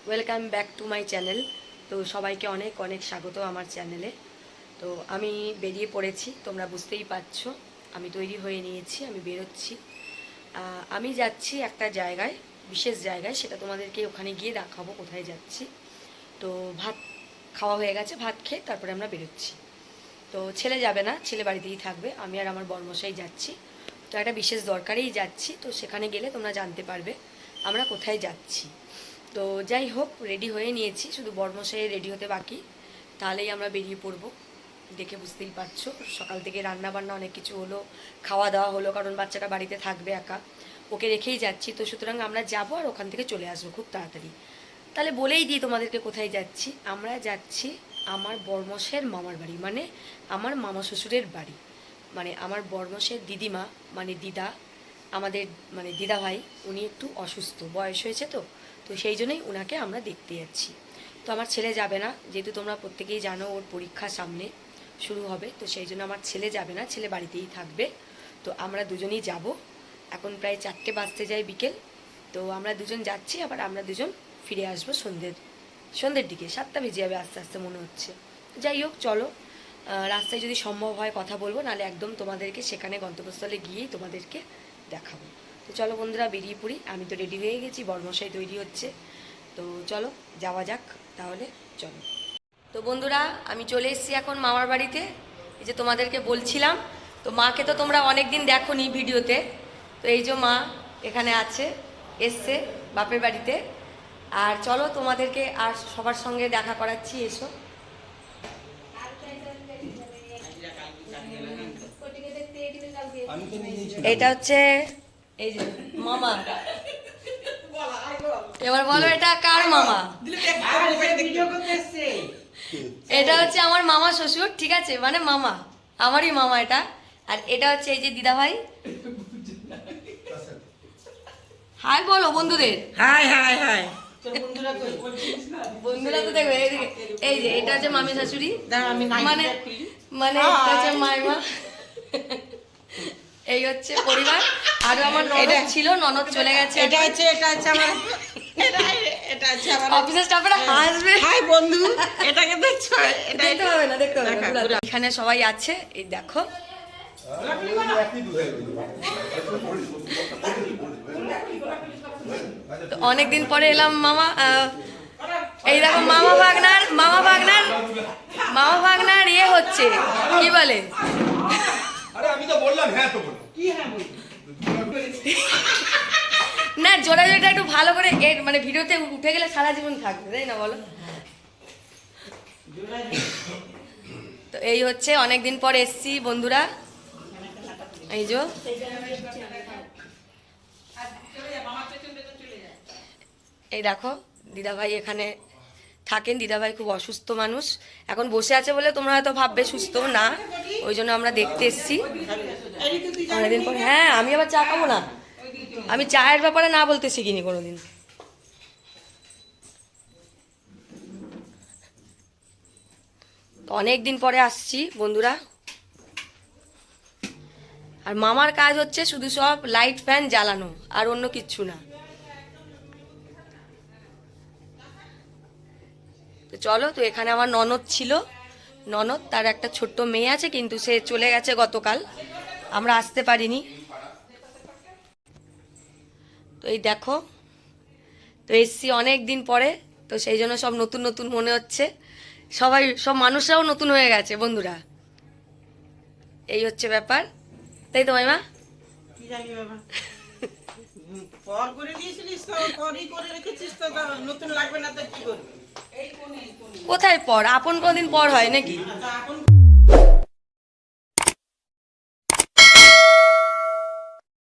Welcome back to my channel. তো সবাইকে অনেক অনেক স্বাগত আমার চ্যানেলে। তো আমি বেরিয়ে পড়েছি, তোমরা বুঝতেই পারছো। আমি তৈরি হয়ে নিয়েছি, আমি বেরোচ্ছি। আমি যাচ্ছি একটা জায়গায়, বিশেষ জায়গায়, সেটা তোমাদেরকে ওখানে গিয়ে দেখাবো কোথায় যাচ্ছি। তো ভাত খাওয়া হয়ে গেছে, ভাত খেয়ে তারপরে আমরা বেরোচ্ছি। তো ছেলে যাবে না, ছেলে বাড়িতেই থাকবে, আমি আর আমার বর্মশাই যাচ্ছি। তো একটা বিশেষ দরকারেই যাচ্ছি, তো সেখানে গেলে তোমরা জানতে পারবে আমরা কোথায় যাচ্ছি। তো যাই হোক, রেডি হয়ে নিয়েছি, শুধু বর্মশাইয়ের রেডি হতে বাকি, তাহলেই আমরা বেরিয়ে পড়বো। দেখে বুঝতেই পারছো, সকাল থেকে রান্না বান্না অনেক কিছু হলো, খাওয়া দাওয়া হলো, কারণ বাচ্চাটা বাড়িতে থাকবে একা, ওকে রেখেই যাচ্ছি। তো সুতরাং আমরা যাবো আর ওখান থেকে চলে আসবো খুব তাড়াতাড়ি। তাহলে বলেই দিই তোমাদেরকে কোথায় যাচ্ছি। আমরা যাচ্ছি আমার বর্মশের মামার বাড়ি, মানে আমার মামা শ্বশুরের বাড়ি। মানে আমার বর্মশের দিদিমা, মানে দিদা, আমাদের মানে দিদা ভাই, উনি একটু অসুস্থ, বয়স হয়েছে, তো তো সেই জন্যই ওনাকে আমরা দেখতে যাচ্ছি। তো আমার ছেলে যাবে না, যেহেতু তোমরা প্রত্যেকেই জানো ওর পরীক্ষা সামনে শুরু হবে, তো সেই জন্য আমার ছেলে যাবে না, ছেলে বাড়িতেই থাকবে। তো আমরা দুজনেই যাব। এখন প্রায় 4টে বাজতে যায় বিকেল। তো আমরা দুজন যাচ্ছি, আবার আমরা দুজন ফিরে আসবো সন্ধ্যের দিকে, 7টা বেজে যাবে আস্তে আস্তে মনে হচ্ছে। যাই হোক, চলো, রাস্তায় যদি সম্ভব হয় কথা বলবো, নাহলে একদম তোমাদেরকে সেখানে গন্তব্যস্থলে গিয়েই তোমাদেরকে দেখাবো। তো চলো বন্ধুরা, বেরিয়ে পড়ি। আমি তো রেডি হয়ে গেছি, বর্মশাই তৈরি হচ্ছে। তো চলো যাওয়া যাক তাহলে, চলো। তো বন্ধুরা, আমি চলে এসেছি এখন মামার বাড়িতে। এই যে তোমাদেরকে বলছিলাম, তো মাকে তো তোমরা অনেক দিন দেখোনি ভিডিওতে। তো এই যে মা এখানে আছে, এসছে বাপের বাড়িতে। আর চলো তোমাদেরকে আর সবার সঙ্গে দেখা করাচ্ছি, এসো। এটা হচ্ছে এই যে মামা। এবার বলো এটা কার মামা? এটা হচ্ছে আমার মামা শ্বশুর, ঠিক আছে, মানে মামা, আমারই মামা এটা। আর এটা হচ্ছে এই যে দিদা ভাই। হাই বলো বন্ধুদের। হাই হাই হাই বন্ধুরা তো দেখবে এইদিকে। এই যে এটা হচ্ছে মামি শাশুড়ি, মানে মানে এটা হচ্ছে মাইমা। এই হচ্ছে পরিবার। আরো আমার ননদ ছিল, ননদ চলে গেছে। এটা হচ্ছে আমার অফিসের স্টাফেরা হাসবে। হাই বন্ধু, এটাকে দেখছো? দেখতে হবে না, দেখতে হবে না। এখানে সবাই আছে, এই দেখো। অনেকদিন পরে এলাম মামা। এই দেখো মামা ভাগনার ইয়ে হচ্ছে, কি বলে, না জোড়াজোড়িটা একটু ভালো করে মানে ভিডিওতে উঠে গেলে সারা জীবন থাকবে, তাই না বলো? তো এই হচ্ছে, অনেকদিন পর এসছি বন্ধুরা। এই যে এই দেখো দিদাভাই এখানে থাকেন। দিদাভাই খুব অসুস্থ মানুষ, এখন বসে আছে বলে তোমরা হয়তো ভাববে সুস্থ না, ওই জন্য আমরা দেখতে এসছি অনেকদিন পর। হ্যাঁ, আমি আবার চা খাবো না, আমি চায়ের ব্যাপারে না বলতে শিখিনি কোনোদিন। তো অনেক দিন পরে আসছি বন্ধুরা। আর মামার কাজ হচ্ছে শুধু সব লাইট ফ্যান জ্বালানো, আর অন্য কিচ্ছু না। তো চলো, তো এখানে আমার ননদ ছিল, ননদ, তার একটা ছোট্ট মেয়ে আছে, কিন্তু সে চলে গেছে গতকাল, আমরা আসতে পারিনি। তো এই দেখো, তো এসছি অনেক দিন পরে, তো সেই জন্য সব নতুন নতুন মনে হচ্ছে, সব মানুষরাও নতুন হয়ে গেছে বন্ধুরা। এই হচ্ছে ব্যাপার, তাই তো মাইমা? কি জানি বাবা, পর করে দিয়েছিলিস তো, পরই করে রেখেছিস তো, নতুন লাগবে না তো কি করবি? কোথায় পর? আপন কোনদিন পর হয় নাকি? এখন